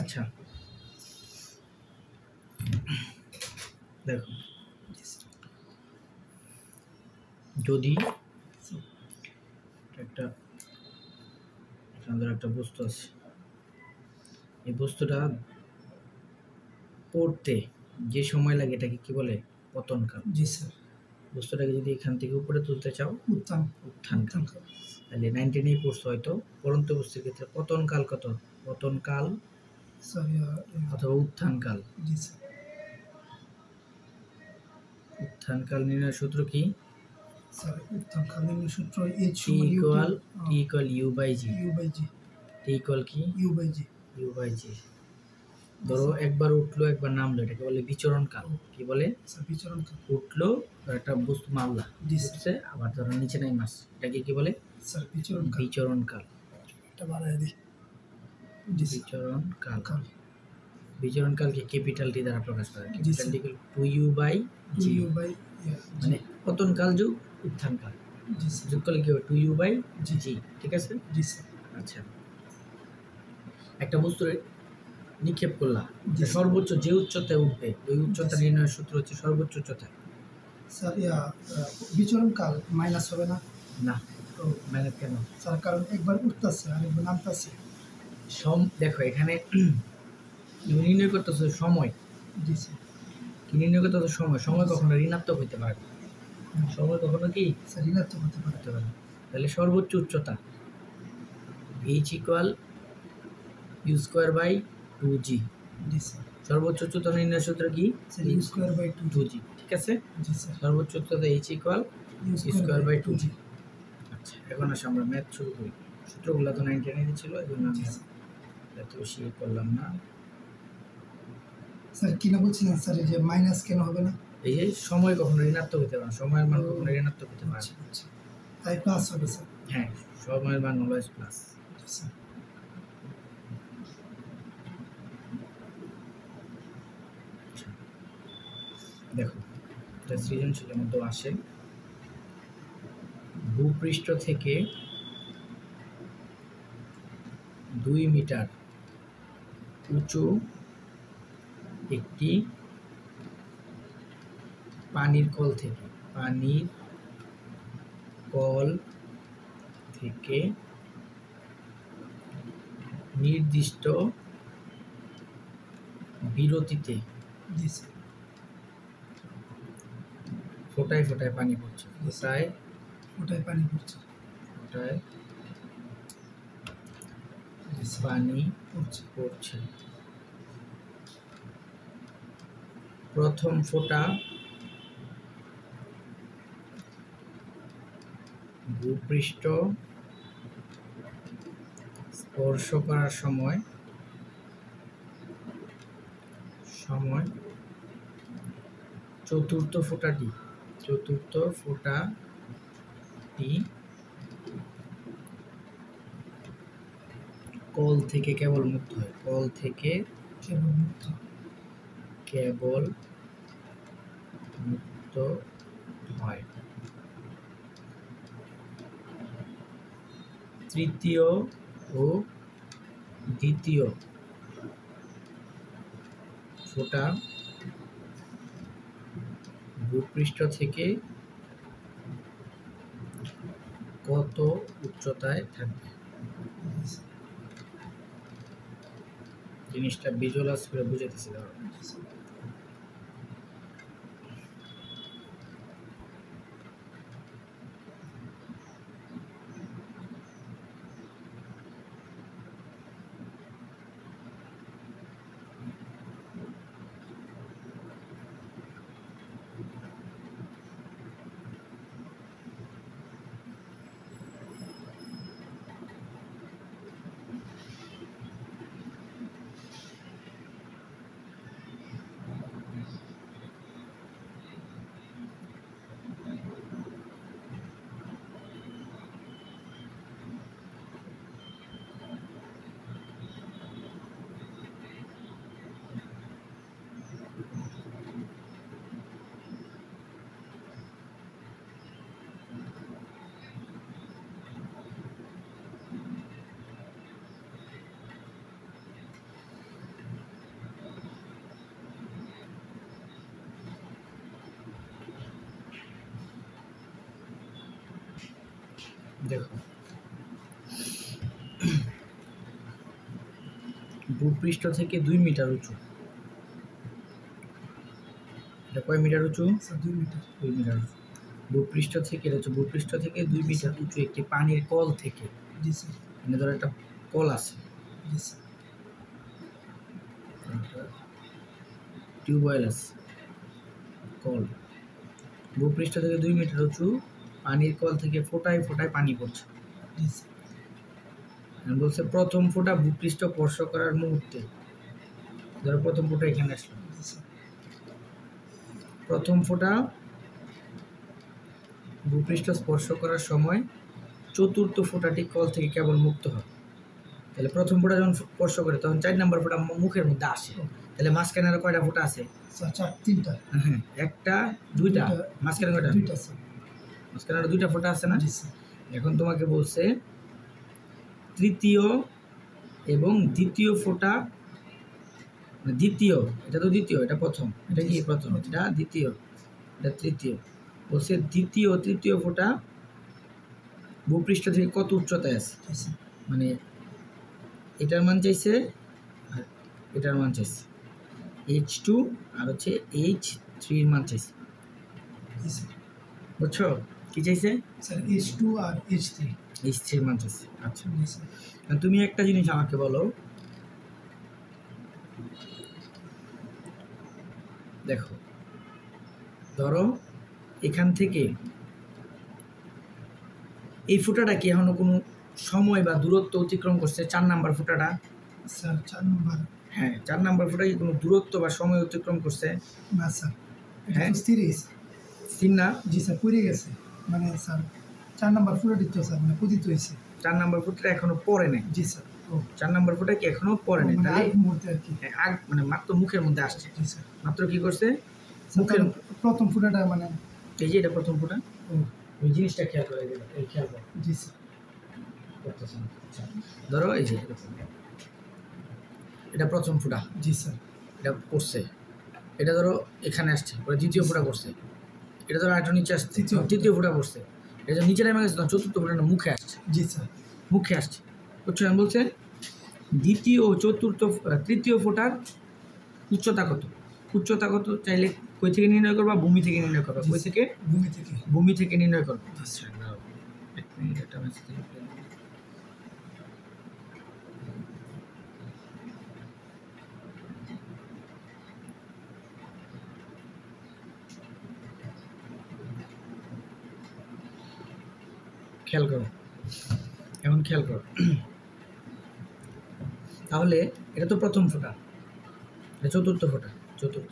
আচ্ছা দেখো, যদি একটা একটা বস্তু আছে, এই বস্তুটা পড়তে যে সময় লাগে এটাকে কি বলে? পতনকাল। জি স্যার। বস্তুটাকে যদি এখান থেকে উপরে তুলতে চাও উত্থানকাল। কাল। তাহলে 19 পড়ছো হয়তো। পরন্ত বস্তুর ক্ষেত্রে পতনকাল কত? পতনকাল অথবা উত্থানকাল। জি স্যার। উত্থানকাল নির্ণয়ের সূত্র কি? স্যার উত্থানকাল নির্ণয়ের সূত্র T equal u by g. T equal কি? U by g. ধরো একবার উঠলো একবার নামলো, এটাকে বলে বিচরণকাল। কি বলে? স্যার বিচরণকাল। উঠলো, একটা বস্তু মারলা, উঠছে, আবার ধরো নিচে নাই মাছ, এটাকে কি বলে? স্যার বিচরণকাল। বিচরণকাল। এটা বাড়ায় দিই। বিচরণকাল। বিচরণকালকে ক্যাপিটাল টি দ্বারা প্রকাশ করা হয়। ক্যাপিটাল টি হল 2u বাই জি, মানে পতনকাল যোগ উত্থানকাল যোগ করলে কি হবে? 2u বাই জি। ঠিক আছে? জি স্যার। আচ্ছা, একটা বস্তু নিক্ষেপ করলা, সর্বোচ্চ যে উচ্চতায় উঠবে ওই উচ্চতা নির্ণয়ের সূত্র হচ্ছে সর্বোচ্চ উচ্চতা। স্যার বিচরণকাল মাইনাস হবে না? না, তো মাইনাস কেন? স্যার কারণ একবার উঠতেছে আর একবার নামতেছে। দেখো এখানে নির্ণয় করতেছে সময়। জি স্যার। কি নির্ণয় করতেছে? সময়। সময় কখনো ঋণাত্মক হইতে পারে, সময় কখনো কি স্যার ঋণাত্মক হতে পারে। তাহলে সর্বোচ্চ উচ্চতা h equal you square by 2g। জি স্যার। সর্বোচ্চ উচ্চতা নির্ণয়ের সূত্র কি? Sir you square by 2g। ঠিক আছে? জি স্যার। সর্বোচ্চ উচ্চতা h equal you square by 2g। আচ্ছা, এখন আসে আমরা ম্যাথ শুরু করি। সূত্রগুলো তো 99 ছিল, এজন্য আমি এত বেশি করলাম না। স্যার কি না বলছিলেন স্যার, এই যে মাইনাস কেন হবে না? এই যে সময় কখনো ঋণাত্মক হতে পারে, সময়ের মান কখনো ঋণাত্মক হতে পারে, তাই প্লাস হবে স্যার। হ্যাঁ, সময়ের মান অলওয়েজ প্লাস। স্যার দেখো, এটা সৃজনশীলের মধ্যে আসে। ভূপৃষ্ঠ থেকে 2 মিটার উঁচু একটি পানির কল থেকে নির্দিষ্ট বিরতিতে ফোটায় ফোটায় পানি পড়ছে। ফোটায় পানি পড়ছে। প্রথম ফোঁটা ভূপৃষ্ঠ স্পর্শ করার সময় চতুর্থ ফোঁটাটি কল থেকে কেবল মুক্ত হয়। তৃতীয় ও দ্বিতীয় ফোঁটা ভূপৃষ্ঠ থেকে কত উচ্চতায় থাকবে? জিনিসটা ভিজুয়ালাইজ করে বুঝাইতেছি। দেখো ভূপৃষ্ঠ থেকে 2 মিটার উঁচু, এটা কয় মিটার উঁচু? 2 মিটার। 2 মিটার উঁচু ভূপৃষ্ঠ থেকে, এটা হচ্ছে ভূপৃষ্ঠ থেকে 2 মিটার উঁচু একটি পানির কল থেকে। জি স্যার। মানে ধরো একটা কল আছে, জি স্যার। টিউবওয়েল আছে, কল, ভূপৃষ্ঠ থেকে 2 মিটার উঁচু পানির কল থেকে ফোঁটায় ফোঁটায় পানি পড়ছে। জি স্যার। বলছে প্রথম ফোঁটা ভূপৃষ্ঠ স্পর্শ করার মুহূর্তে, ধরো প্রথম ফোঁটা এখানে আসলো, জি স্যার। প্রথম ফোঁটা ভূপৃষ্ঠ স্পর্শ করার সময় চতুর্থ ফোঁটাটি কল থেকে কেবল মুক্ত হয়। তাহলে প্রথম ফোঁটা যখন স্পর্শ করে তখন 4 নম্বর ফোঁটা মুখের মধ্যে আসে। তাহলে মাঝখানে আরো কয়টা ফোঁটা আছে? স্যার 3টা। হ্যাঁ, একটা দুইটা, মাঝখানে কয়টা? 2টা স্যার। মাঝখানে আরো 2টা ফোঁটা আছে না? জি স্যার। এখন তোমাকে বলছে তৃতীয় এবং দ্বিতীয় ফোঁটা, দ্বিতীয়, এটা তো দ্বিতীয়, এটা প্রথম, এটা কি প্রথম, এটা দ্বিতীয়, এটা তৃতীয়। বলছে দ্বিতীয় তৃতীয় ফোঁটা ভূপৃষ্ঠ থেকে কত উচ্চতায় আছে, মানে এটার মান চাইছে আর এটার মান চাইছে, H2 আর হচ্ছে H3 এর মান চাইছে। বুঝছো কি চাইছে? স্যার H2 আর H3 এর মান চাইছে। আচ্ছা তুমি একটা জিনিস আমাকে বলো, দেখো ধরো এখান থেকে এই ফুটাটা কি এখনো কোনো সময় বা দূরত্ব অতিক্রম করছে? 4 নাম্বার ফুটাটা স্যার 4 নাম্বার, হ্যাঁ 4 নাম্বার ফুটা কি কোনো দূরত্ব বা সময় অতিক্রম করছে? না স্যার, হ্যাঁ এটা স্থির আছে। স্থির না? জি স্যার, পড়ে গেছে, মানে স্যার 4 নাম্বার ফুটাটি তো স্যার মানে পতিত হয়েছে। 4 নাম্বার ফুটটা এখনো পড়ে নাই? জি স্যার। ও 4 নাম্বার ফুটা কি এখনো পড়ে নাই? মানে তাহলে আগ মুহূর্তে আর কি, আগ মানে মাত্র মুখের মধ্যে আসছে। জি স্যার। মাত্র কি করছে? মুখের প্রথম ফুটাটা মানে এই যে এটা প্রথম ফুটা, ও ওই জিনিসটা খেয়াল করে দিলাম, এই খেয়াল করো। জি স্যার। করতেছেন ধরো এই যে এটা প্রথম ফুটা, জি স্যার। এটা পড়ছে, এটা ধরো এখানে আসছে, পরে দ্বিতীয় ফুটা পড়ছে, এটা ধরো আরেকটা নিচে আসছে, তৃতীয় ফুটা পড়ছে, এটা নিচে নেমে গেছে, চতুর্থ ফুটা মুখে আসছে। জি স্যার। মুখে আসছে, বুঝছো? আমি বলছে দ্বিতীয় চতুর্থ তৃতীয় ফোটার উচ্চতা কত? উচ্চতা কত চাইলে কই থেকে নির্ণয় করবা? ভূমি থেকে নির্ণয় করবা। কই থেকে? ভূমি থেকে। ভূমি থেকে নির্ণয় করবা। আচ্ছা এক মিনিট, একটা মেসেজ খেয়াল করো, এখন খেয়াল করো। তাহলে এটা তো প্রথম ফোঁটা, এটা চতুর্থ ফোঁটা, চতুর্থ।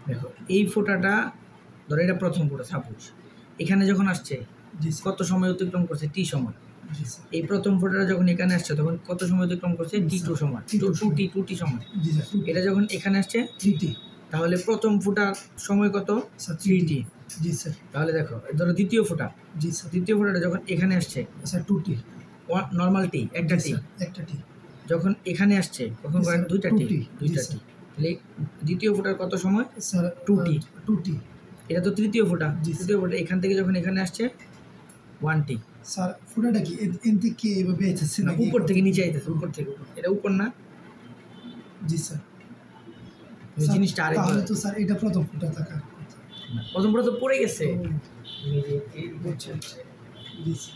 দেখো এই ফোঁটাটা ধরো এটা প্রথম ফোঁটা, সাপোজ এখানে যখন আসছে কত সময় অতিক্রম করছে? টি সময়। এই প্রথম ফোঁটাটা যখন এখানে আসছে তখন কত সময় অতিক্রম করছে? T2 সময়, 2T সময়। এটা যখন এখানে আসছে 3T, তাহলে প্রথম ফোঁটার সময় কত? 3T। জি স্যার। তাহলে দেখো ধরো দ্বিতীয় ফোঁটা, জি স্যার। দ্বিতীয় ফোঁটাটা যখন এখানে আসছে স্যার 2T, নর্মাল টি, একটা টি। একটা টি। যখন এখানে আসছে তখন দুইটা টি, দুইটা টি। তাহলে দ্বিতীয় ফোঁটার কত সময়? Sir 2T। 2T। এটা তো তৃতীয় ফোঁটা, তৃতীয় ফোঁটা এখান থেকে যখন এখানে আসছে 1T। স্যার ফোঁটাটা কি এন থেকে এভাবে আইতেছে না? উপর থেকে নিচে আইতেছে, উপর থেকে উপর। এটা উপর না? জি স্যার। এই জিনিসটা আরেকবার, তাহলে তো স্যার এটা প্রথম ফোঁটা থাকার কথা। প্রথম ফোঁটা তো পড়ে গেছে। জি স্যার।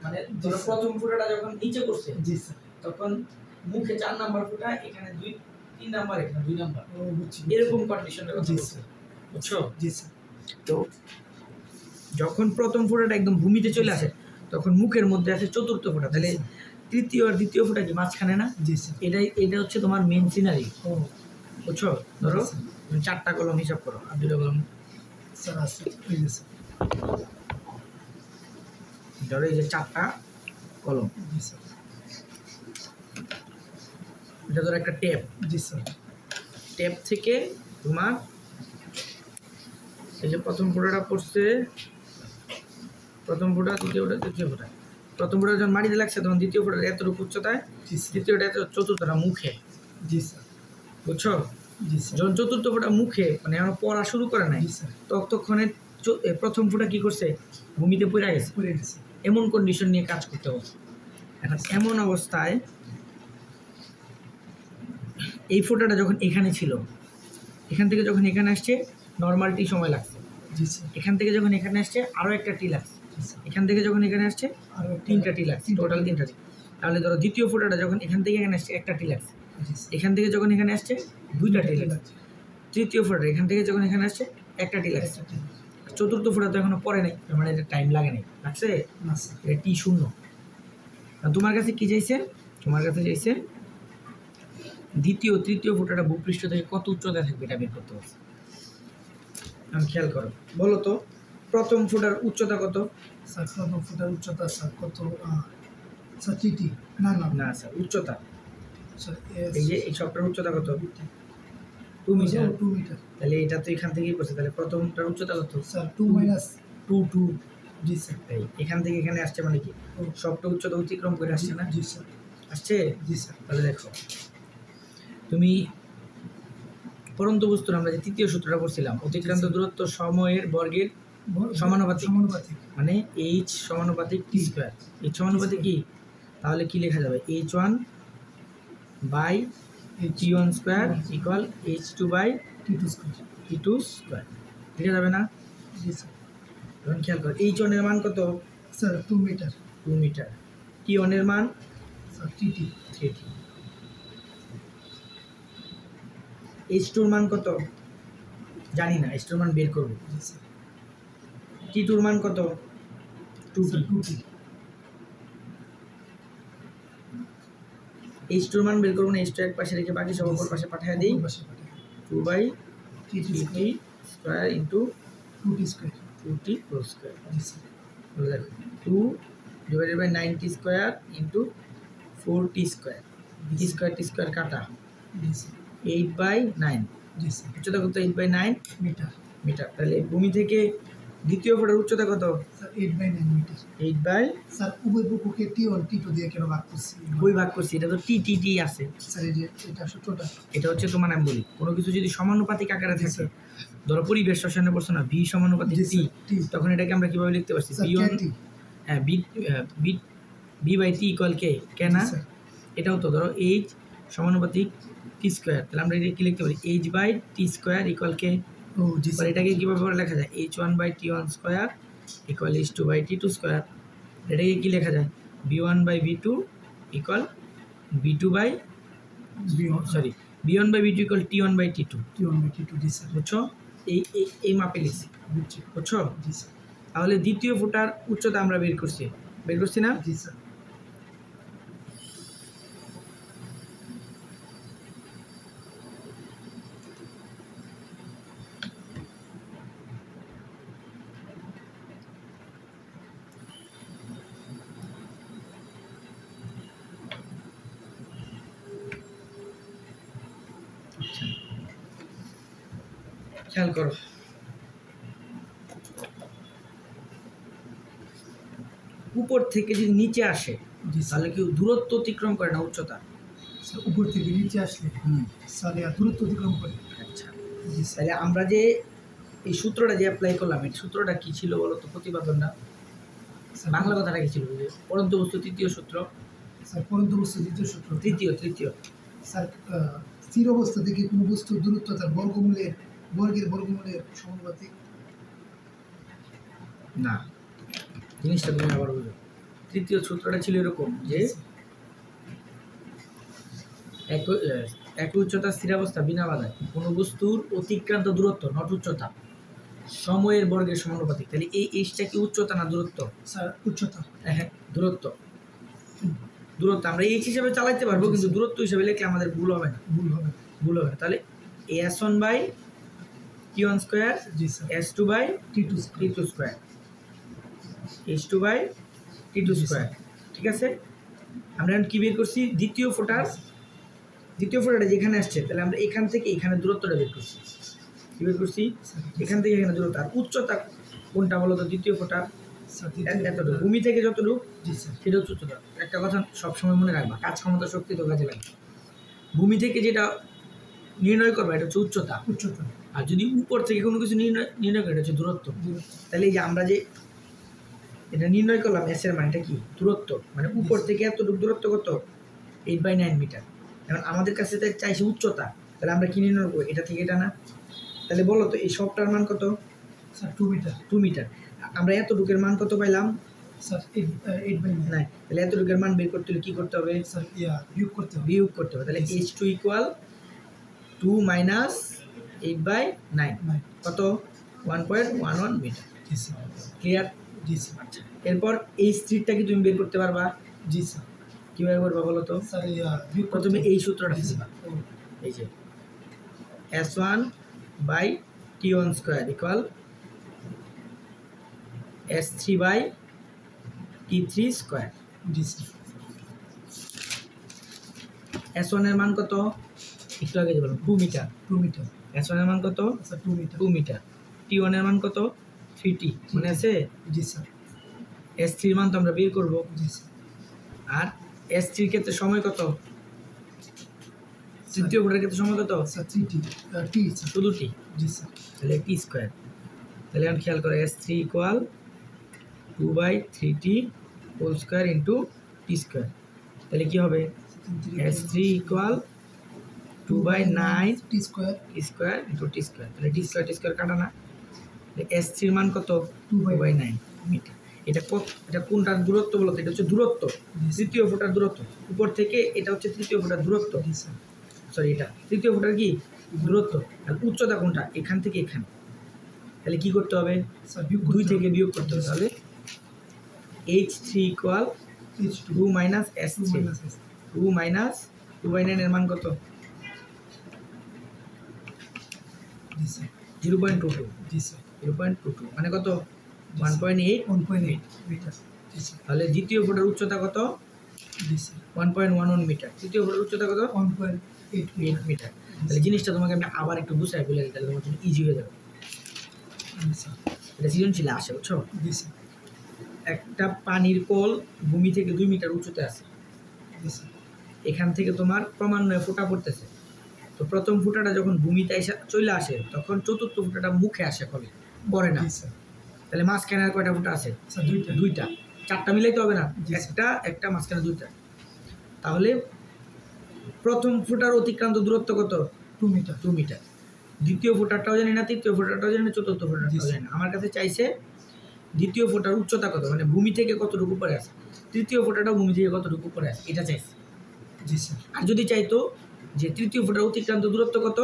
মানে প্রথম ফোঁটাটা যখন নিচে করছে জি স্যার, তখন মুখে 4 নাম্বার ফোঁটা, এখানে 3 নাম্বার, এখানে 2 নাম্বার, ও বুঝছি। এরকম কন্ডিশনের কথা বলছে, বুঝছো? জি স্যার। তো যখন প্রথম ফোঁটাটা একদম ভূমিতে চলে আসে তখন মুখের মধ্যে আছে চতুর্থ ফোঁটা। তাহলে তৃতীয় আর দ্বিতীয় ফোঁটা কি মাঝখানে না? জি স্যার। এটা হচ্ছে তোমার মেন সিনারি, ও বুঝছো? ধরো তুমি 4টা কলম হিসাব করো আর 2টা কলম। স্যার আছে, এই যে স্যার। ধরো এই যে 4টা কলম, জি স্যার। এটা ধরো একটা ট্যাপ। জি স্যার। ট্যাপ থেকে তোমার এই যে প্রথম ফোঁটাটা পড়ছে, প্রথম ফোঁটা, দ্বিতীয় ফোঁটা, তৃতীয় ফোঁটা। প্রথম ফোঁটা যখন মাটিতে লাগছে তখন দ্বিতীয় ফোঁটার এতটুকু উচ্চতায়, দ্বিতীয়টা এত, চতুর্থটা মুখে। জি স্যার। বুঝছো? জি স্যার যখন চতুর্থ ফোঁটা মুখে মানে এখনো পড়া শুরু করে নাই, জি স্যার ততক্ষণে প্রথম ফোঁটা কি করছে, ভূমিতে পড়ে গেছে। পড়ে গেছে এমন কন্ডিশন নিয়ে কাজ করতে হবে। এখন এমন অবস্থায় এই ফোঁটাটা যখন এখানে ছিল, এখান থেকে যখন এখানে আসছে নর্মাল টি সময় লাগছে, জি স্যার এখান থেকে যখন এখানে আসছে আরও একটা টি লাগছে, জি স্যার এখান থেকে যখন এখানে আসছে আরো 3টা টি লাগছে, টোটাল 3টা টি। তাহলে ধরো দ্বিতীয় ফোঁটাটা যখন এখান থেকে এখানে আসছে একটা টি লাগছে, জি স্যার এখান থেকে যখন এখানে আসছে 2টা টি লাগছে, তৃতীয় ফোঁটা এখান থেকে যখন এখানে আসছে একটা টি লাগছে, চতুর্থ ফোঁটা তো এখনো পরে নাই, তার মানে এটা টাইম লাগে নাই, লাগছে না স্যার এটা টি শূন্য। আর তোমার কাছে কি চাইছে, তোমার কাছে চাইছে দ্বিতীয় তৃতীয় ফোঁটাটা ভূপৃষ্ঠ থেকে কত উচ্চতায় থাকবে এটা বের করতে হবে। আমি খেয়াল করো, বলো তো প্রথম ফোঁটার উচ্চতা কত? স্যার প্রথম ফুটার উচ্চতা স্যার কত স্যার টিটি না না না স্যার, উচ্চতা স্যার এই যে এই সবটার উচ্চতা কত? 2 মিটার। 2 মিটার তাহলে এটা তো এখান থেকেই পড়ছে, তাহলে প্রথমটার উচ্চতা কত? স্যার 2 মাইনাস 2 জি স্যার এই এখান থেকে এখানে আসছে মানে কি সবটা উচ্চতা অতিক্রম করে আসছে না? জি স্যার আসছে। জি স্যার তাহলে দেখো তুমি পরন্ত বস্তুর আমরা যে তৃতীয় সূত্রটা পড়ছিলাম, অতিক্রান্ত দূরত্ব সময়ের বর্গের সমানুপাতিক, সমানুপাতিক মানে h সমানুপাতিক t স্কয়ার। h সমানুপাতিক কি, তাহলে কি লেখা যাবে, h1 by t1 square equal h2 by T two square t2 square, লিখে যাবে না? জি স্যার এখন খেয়াল করো h1 এর মান কত? Sir 2 metre 2 metre. t1 এর মান স্যার টিটি 3t। h2 এর মান কত জানি না, h2 এর মান বের করব। জি স্যার t2 এর মান কত? 2t। 2টি h2 এর মান বের করব না, h2 এক পাশে রেখে বাকি সব অপর পাশে পাঠিয়ে দেই। 2 বাই টিটি t স্কয়ার ইনটু 2টি স্কয়ার 2t হোল স্কয়ার। জি স্যার দেখো 2 divided by 9t square into 4t square, t square কাটা, জি স্যার 8 বাই 9, জি স্যার উচ্চতা কত? 8 বাই 9 মিটার মিটার। তাহলে ভূমি থেকে দ্বিতীয় ফোঁটার উচ্চতা কত? স্যার 8/9 মিটার 8 বাই, স্যার উভয় বুকুকে টি1 টি2 দিয়ে কেন ভাগ করছি ওই ভাগ করছি, এটা তো টি আছে। স্যার এই যে এটা সূত্রটা এটা হচ্ছে তোমার, আমি বলি কোনো কিছু যদি সমানুপাতিক আকারে জি থাকে, স্যার ধরো পরিবেশ রসায়নে পড়ছো না, ভি সমানুপাতিক জি টি, স্যার টি তখন এটাকে আমরা কিভাবে লিখতে পারছি? স্যার বি ওয়ান, টি হ্যাঁ বি বাই টি ইকুয়াল কে, কেনা স্যার এটাও তো ধরো এইচ সমানুপাতিক টি স্কোয়ার, তাহলে আমরা এটা কি লিখতে পারি, H by T square equal K. ও জি এবার স্যার এটাকে কীভাবে করে লেখা যায়, h1 by t1 square equal h2 by t2 square. এটাকে কি লেখা যায়, b1 by b2 equal b2 by, sorry b1 by b2 equal t1 by t2। টি1/টি2 জি স্যার বুঝছো, এই এই এই মাপে লিখছি, বুঝছি বুঝছো? জি স্যার তাহলে দ্বিতীয় ফুটার উচ্চতা আমরা বের করছি না? জি স্যার খেয়াল করো, উপর থেকে যদি নিচে আসে জি স্যার তাহলে কি দূরত্ব অতিক্রম করে না উচ্চতা? স্যার উপর থেকে নিচে আসলে স্যার এর দূরত্ব অতিক্রম করে আচ্ছা, জি স্যার তাহলে আমরা যে এই সূত্রটা যে অ্যাপ্লাই করলাম, এই সূত্রটা কি ছিল বলো তো? প্রতিপাদনটা বাংলা কথাটা কি ছিল? যে পরন্ত বস্তু তৃতীয় সূত্র, স্যার পরন্ত বস্তু দ্বিতীয় সূত্র তৃতীয় স্যার স্থির অবস্থা থেকে কোনো বস্তুর দূরত্ব তার বর্গের বর্গমূলের সমানুপাতিক না, জিনিসটা তুমি আবার বুঝো। তৃতীয় সূত্রটা ছিল এরকম যে একই উচ্চতা স্থিরাবস্থা বিনা বাধায় কোনো বস্তুর অতিক্রান্ত দূরত্ব নট উচ্চতা সময়ের বর্গের সমানুপাতিক। তাহলে এই এইচটা কি উচ্চতা না দূরত্ব? স্যার উচ্চতা হ্যাঁ দূরত্ব, আমরা এইচ হিসাবে চালাইতে পারবো, কিন্তু দূরত্ব হিসাবে লিখলে আমাদের ভুল হবে না। তাহলে s1 বাই t1 স্কোয়ার জি sir s2 by T two t2 square h2 by t2 square. ঠিক আছে, আমরা এখন কি বের করছি, দ্বিতীয় ফোঁটাটা যেখানে আসছে, তাহলে আমরা এখান থেকে এখানে দূরত্বটা বের করছি। কি বের করছি, এখান থেকে এখানে দূরত্ব। আর উচ্চতা কোনটা বলো তো? দ্বিতীয় ফোঁটা এতটুকু, ভূমি থেকে যতটুকু জি স্যার সেটা হচ্ছে উচ্চতা। একটা কথা সবসময় মনে রাখবা, কাজ ক্ষমতা শক্তি তো কাজে লাগে। ভূমি থেকে যেটা নির্ণয় করবা এটা হচ্ছে উচ্চতা, উচ্চতা। আর যদি উপর থেকে কোনো কিছু নির্ণয় করে এটা হচ্ছে দূরত্ব। তাহলে এই যে আমরা যে এটা নির্ণয় করলাম এস এর মানটা কি দূরত্ব, মানে উপর থেকে এতটুকু দূরত্ব কত 8/9 মিটার। এখন আমাদের কাছে চাইছে উচ্চতা, তাহলে আমরা কি নির্ণয় করবো এটা থেকে এটা না। তাহলে বলো তো এই সবটার মান কত? Sir 2 metre. 2 মিটার। আমরা এতটুকুর মান কত পাইলাম? স্যার 8/9। না, তাহলে এতটুকুর মান বের করতে হলে কি করতে হবে? স্যার বিয়োগ করতে হবে। বিয়োগ করতে হবে। তাহলে h2 = 2 - 8/9 কত? 1.11 মিটার। জি স্যার। ক্লিয়ার? জি স্যার। আচ্ছা, এরপর h3টা কি তুমি বের করতে পারবা? জি স্যার। কিভাবে করবা বলো তো? স্যার প্রথমে এই সূত্রটা দিবা, এই যে S1/T1² = S3/T3²। জি স্যার। S1 এর মান কত? একটু আগে যে বললাম 2 মিটার। 2 মিটার। S1 এর মান কত? Sir 2 metre. 2 মিটার। T1 এর মান কত? 3T। মনে আছে? জি স্যার। S3 এর মান তো আমরা বের করব। জি স্যার। আর S3 এর ক্ষেত্রে সময় কত? তৃতীয় ফুটার ক্ষেত্রে সময় কত? Sir 3T। টি স্যার। শুধু T। জি স্যার। তাহলে T²। তাহলে এখন খেয়াল করো S3 = 2/3T² × T²। তাহলে কি হবে? S3 = 2/9 T² × T²। তাহলে T² কাটা না। S3 এর মান কত? 2/9 মিটার। এটা কোনটার দূরত্ব বলতো? এটা হচ্ছে দূরত্ব, তৃতীয় ফুটার দূরত্ব। উপর থেকে এটা হচ্ছে তৃতীয় ফুটার দূরত্ব। জি স্যার। সরি, এটা তৃতীয় ফুটার কি দূরত্ব। আর উচ্চতা কোনটা? এখান থেকে এখানে। তাহলে কি করতে হবে? স্যার বিয়োগ 2 থেকে বিয়োগ করতে হবে। তাহলে h3 = 2 - S3। 2 - 2/9 এর মান কত? জি স্যার। 0.22। জি স্যার। 0.22 মানে কত? 1.8 মিটার। জি স্যার। তাহলে দ্বিতীয় ফুটার উচ্চতা কত? জি স্যার। 1.11 মিটার। তৃতীয় ফুটার উচ্চতা কত? 1.8 মিটার। তাহলে জিনিসটা তোমাকে আমি আবার একটু বুঝাই বলে দিই, তাহলে তোমার জন্য ইজি হয়ে যাবে। স্যার। এটা সৃজনশীলে আসে, বুঝছো? জি স্যার। একটা পানির কল ভূমি থেকে 2 মিটার উঁচুতে আছে। জি স্যার। এখান থেকে তোমার ক্রমান্বয়ে ফোঁটা পড়তেছে। তো প্রথম ফোঁটাটা যখন ভূমিতে চলে আসে তখন চতুর্থ ফোঁটাটা মুখে আসে, কলে পড়ে না। জি স্যার। তাহলে মাঝখানে আর কয়টা ফোঁটা আছে? স্যার 2টা। 2টা। 4টা মিলাইতে হবে না? জি স্যার। একটা মাঝখানে 2টা। তাহলে প্রথম ফোঁটার অতিক্রান্ত দূরত্ব কত? 2 মিটার। 2 মিটার। দ্বিতীয় ফোঁটাটাও জানি না, তৃতীয় ফোঁটাটাও জানি না, চতুর্থ ফোঁটাটাও জানি না। আমার কাছে চাইছে দ্বিতীয় ফোঁটার উচ্চতা কত, মানে ভূমি থেকে কতটুকু উপরে আছে, তৃতীয় ফোঁটাটাও ভূমি থেকে কতটুকু উপরে আছে, এটা চাইছে। জি স্যার। আর যদি চাইতো যে তৃতীয় ফোঁটার অতিক্রান্ত দূরত্ব কত,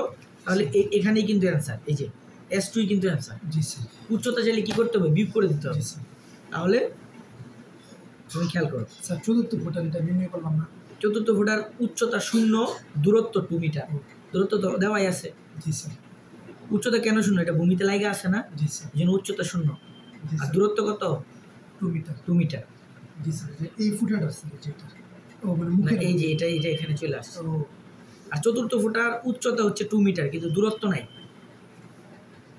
তাহলে এখানেই কিন্তু অ্যান্সার, এই যে S2 কিন্তু অ্যান্সার। জি স্যার। উচ্চতা চাইলে কি করতে হবে? বিয়োগ করে দিতে হবে। জি স্যার। তাহলে তুমি খেয়াল করো, স্যার চতুর্থ ফোঁটার এটা নির্ণয় করলাম না। চতুর্থ ফোঁটার উচ্চতা 0, দূরত্ব 2 মিটার। দূরত্ব তো দেওয়াই আছে। জি স্যার। উচ্চতা কেন 0? এটা ভূমিতে লাগে আসে না, জি স্যার। এই জন্য উচ্চতা 0। জি আর স্যার। দূরত্ব কত? 2 মিটার। 2 মিটার। জি স্যার। এই ফুটাটা আছে যেটা, ও মানে না, মুখে এই যে এটা এখানে চলে আসছে। ও আর চতুর্থ ফোঁটার উচ্চতা হচ্ছে 2 মিটার, কিন্তু দূরত্ব নাই।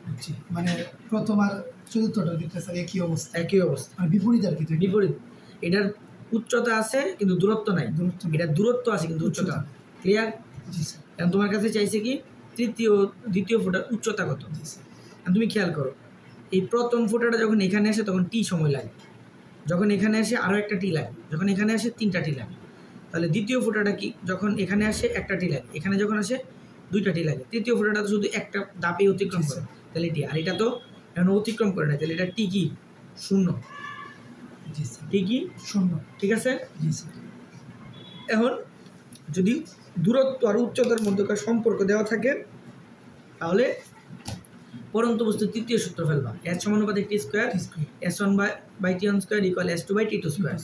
বুঝছি। মানে প্রথম আর চতুর্থটার ক্ষেত্রে স্যার একই অবস্থা, একই অবস্থা, আর বিপরীত আর কি। বিপরীত। এটার উচ্চতা আছে কিন্তু দূরত্ব নাই, দূরত্ব নেই। এটা দূরত্ব আছে কিন্তু উচ্চতা। উচ্চতা। ক্লিয়ার? জি স্যার। এখন তোমার কাছে চাইছে কি দ্বিতীয় ফোঁটার উচ্চতা কত। জি স্যার। এখন তুমি খেয়াল করো, এই প্রথম ফোঁটাটা যখন এখানে আসে তখন টি সময় লাগে, যখন এখানে আসে আরও একটা টি লাগে, যখন এখানে আসে 3টা টি লাগে। তাহলে দ্বিতীয় ফোঁটাটা কি? যখন এখানে আসে 1টা টি লাগে, এখানে যখন আসে 2টা টি লাগে। তৃতীয় ফোঁটাটা তো শুধু একটা দাপে অতিক্রম করে, তাহলে টি। আর এটা তো এখন অতিক্রম করে না, তাহলে এটা টি কি? 0। জি স্যার। টি কি? 0। ঠিক আছে? জি স্যার। এখন যদি দূরত্ব আর উচ্চতার মধ্যকার সম্পর্ক দেওয়া থাকে, তাহলে পরন্ত বস্তুর তৃতীয় সূত্র ফেলবা, S=T², S1/T1² = S2/T2²।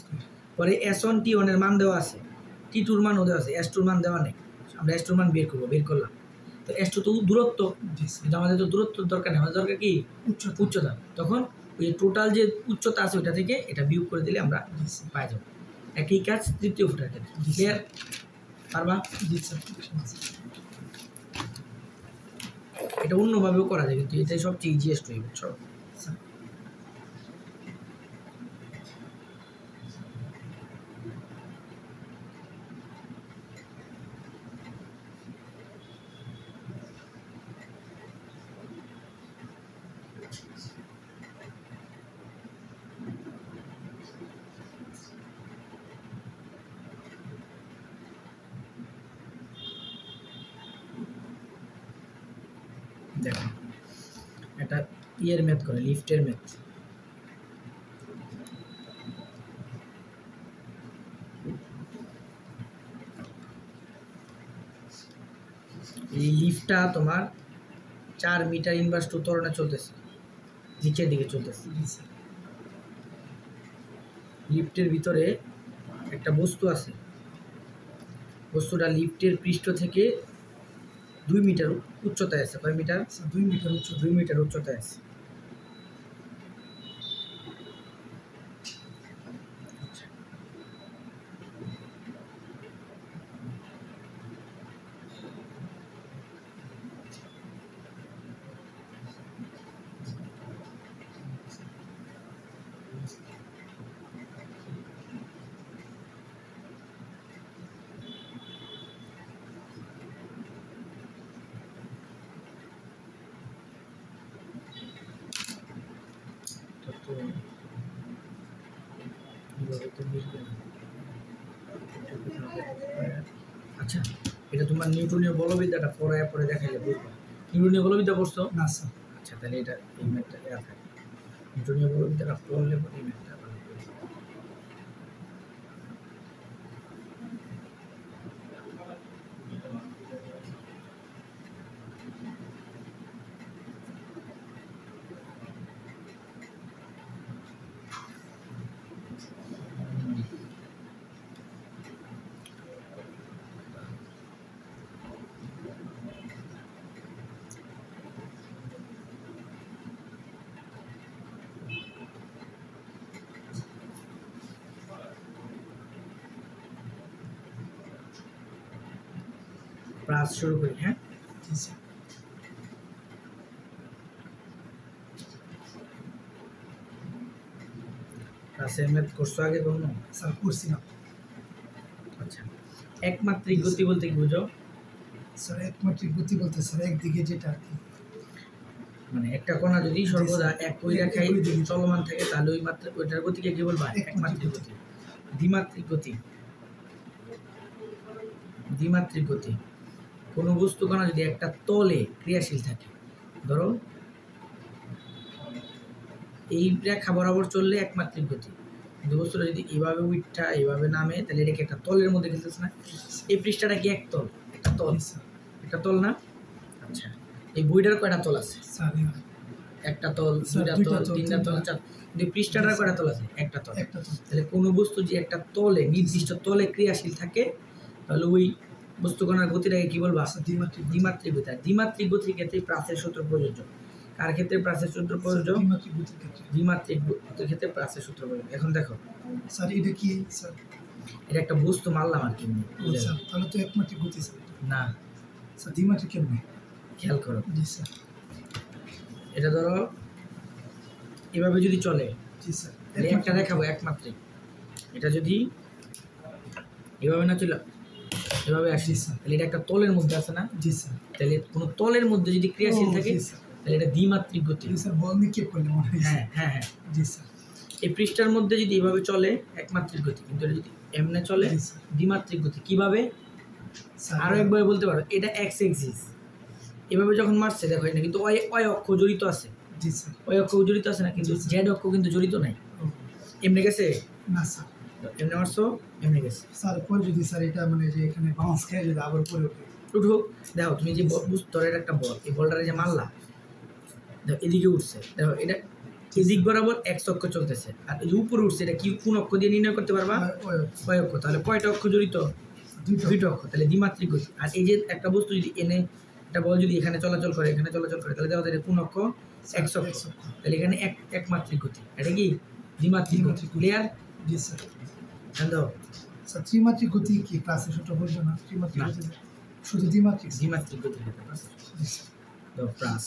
পরে S1 T1 এর মান দেওয়া আছে, T2 এর মানও দেওয়া আছে, S2 এর মান দেওয়া নেই। আমরা S2 এর মান বের করলাম। তো S2 তো দূরত্ব, কিন্তু আমাদের তো দূরত্বর দরকার নেই, আমাদের দরকার কি? উচ্চতা। তখন ওই টোটাল যে উচ্চতা আছে ওইটা থেকে এটা বিয়োগ করে দিলে আমরা পাই যাবো। একই কাজ তৃতীয় ফুটার ক্ষেত্রে। ক্লিয়ার? পারবা? জি স্যার। এটা অন্যভাবেও করা যায়, কিন্তু এটাই সবচেয়ে ইজিয়েস্ট হয়ে, বুঝছো? স্যার দেখো এটা ইয়ের ম্যাথ করে, লিফটের ম্যাথ। এই লিফটটা তোমার 4 মিটার ইনভার্স টু ত্বরণে চলতেছে, নিচের দিকে চলতেছে। লিফটের ভিতরে একটা বস্তু আছে, বস্তুটা লিফটের পৃষ্ঠ থেকে 2 মিটার উচ্চতায় আছে। কয় মিটার? 2 মিটার 2 মিটার উচ্চতায় আছে। আচ্ছা, এটা তোমার নিউটনীয় বলবিদ্যাটা পরে দেখাইলে বুঝবা। নিউটনীয় বলবিদ্যা পড়ছো? না স্যার। আচ্ছা, তাহলে এটা এই ম্যাথটা থাকে, নিউটনীয় বলবিদ্যাটা পড়লে পরে এই ম্যাথটা ক্লাস শুরু করি। হ্যাঁ, ক্লাসের ম্যাথ করছো আগে কোনো? স্যার করছি না। আচ্ছা, একমাত্রিক গতি বলতে কি বুঝো? স্যার একমাত্রিক গতি বলতে স্যার একদিকে যেটা আর কি, মানে একটা কণা যদি সর্বদা একই রেখায় চলমান থাকে তাহলে ওই মাত্রা ওইটার গতিকে কি বলবা? একমাত্রিক গতি। দ্বিমাত্রিক গতি, দ্বিমাত্রিক গতি কোনো বস্তু কণা যদি একটা তলে ক্রিয়াশীল থাকে, ধরো এই রেখা বরাবর চললে একমাত্রিক গতি, কিন্তু বস্তুটা যদি এইভাবে উঠা এইভাবে নামে তাহলে এটাকে একটা তলের মধ্যে খেলতেছে না? এই পৃষ্ঠাটা কি এক তল? একটা তল, একটা তল না? আচ্ছা, এই বইটার কয়টা তল আছে? একটা তল, দুইটা তল, তিনটা তল, চার। কিন্তু পৃষ্ঠাটার কয়টা তল আছে? একটা তল। তাহলে কোনো বস্তু যে একটা তলে, নির্দিষ্ট তলে ক্রিয়াশীল থাকে, তাহলে ওই বস্তু কণার গতিটাকে কি বলবো? দ্বিমাত্রিক গতি। দ্বিমাত্রিক গতির ক্ষেত্রে প্রাসের সূত্র প্রযোজ্য। কার ক্ষেত্রে প্রাসের সূত্র প্রযোজ্য? দ্বিমাত্রিক গতির ক্ষেত্রে প্রাসের সূত্র প্রযোজ্য। এখন দেখো স্যার এটা কি স্যার? এটা একটা বস্তু মারলাম আর কি, তাহলে তো একমাত্রিক গতি স্যার। না স্যার দ্বিমাত্রিক কেমনে? খেয়াল করো। জি স্যার। এটা ধরো এভাবে যদি চলে, জি স্যার, একটা দেখাবো একমাত্রিক। এটা যদি এভাবে না চলে এভাবে আসি, তাহলে এটা একটা তলের মধ্যে আছে না? জি স্যার। তাহলে কোনো তলের মধ্যে যদি ক্রিয়াশীল থাকে তাহলে এটা দ্বিমাত্রিক গতি। স্যার বল নিক্ষেপ করলে মনে হয়। হ্যাঁ হ্যাঁ হ্যাঁ, জি স্যার। এই পৃষ্ঠার মধ্যে যদি এভাবে চলে একমাত্রিক গতি, কিন্তু এটা যদি এমনে চলে দ্বিমাত্রিক গতি। কিভাবে? আরো একবার বলতে পারো, এটা এক্স এক্সিস, এভাবে যখন মারছে দেখো এটা কিন্তু ওয়াই অক্ষ জড়িত আছে। জি স্যার। ওয়াই অক্ষ জড়িত আছে না, কিন্তু জেড অক্ষ কিন্তু জড়িত নাই। এমনি গেছে না স্যার, এমনি মারছো এমনি গেছে। স্যার পরে যদি স্যার এটা মানে যে এখানে বাউন্স খেয়ে যদি আবার পরে ওঠে উঠুক, দেখো তুমি যে বুস্তরের একটা বল, এই বলটারে যে মারলা, দেখো এদিকে উঠছে, দেখো এটা এদিক বরাবর এক্স অক্ষ চলতেছে, আর এই উপরে উঠছে, এটা কি কোন অক্ষ দিয়ে নির্ণয় করতে পারবা? ওয়াই অক্ষ। তাহলে কয়টা অক্ষ জড়িত? দুইটা অক্ষ, তাহলে দ্বিমাত্রিক গতি। আর এই যে একটা বস্তু যদি এনে একটা বল যদি এখানে চলাচল করে, এখানে চলাচল করে, তাহলে দেখো কোন অক্ষ? এক্স অক্ষ। তাহলে এখানে একমাত্রিক গতি, এটা কি দ্বিমাত্রিক গতি। ক্লিয়ার? জি স্যার। জানো স্যার ত্রিমাত্রিক গতি কি ক্লাসে ছোট বলছো না? ত্রিমাত্রিক গতি শুধু দ্বিমাত্রিক। দ্বিমাত্রিক গতি দাও প্লাস।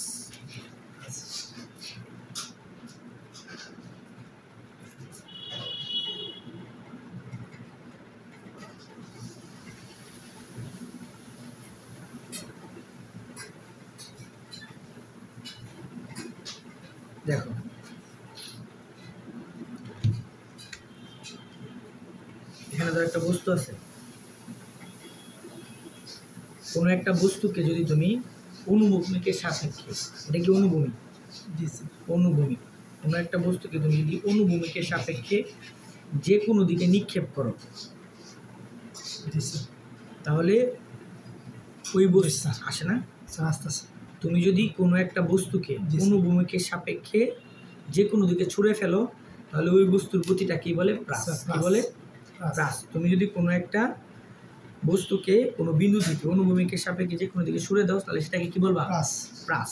দেখো এখানে তো একটা বস্তু আছে, কোনো একটা বস্তুকে যদি তুমি অনুভূমিকের সাপেক্ষে, এটা কি অনুভূমিক? জি স্যার। অনুভূমিক। কোনো একটা বস্তুকে তুমি যদি অনুভূমিকের সাপেক্ষে যে কোনো দিকে নিক্ষেপ করো, জি স্যার। তাহলে ওই বস্তু আসে না স্যার আস্তে আস্তে। তুমি যদি কোনো একটা বস্তুকে জি স্যার। অনুভূমিকের সাপেক্ষে যে কোনো দিকে ছুঁড়ে ফেলো, তাহলে ওই বস্তুর গতিটা কি বলে? প্রাস। কি বলে? প্রাস। তুমি যদি কোনো একটা বস্তুকে কোনো বিন্দু থেকে অনুভূমিকের সাপেক্ষে যে কোনো দিকে ছুঁড়ে দাও, তাহলে সেটাকে কি বলবা? প্রাস। প্রাস।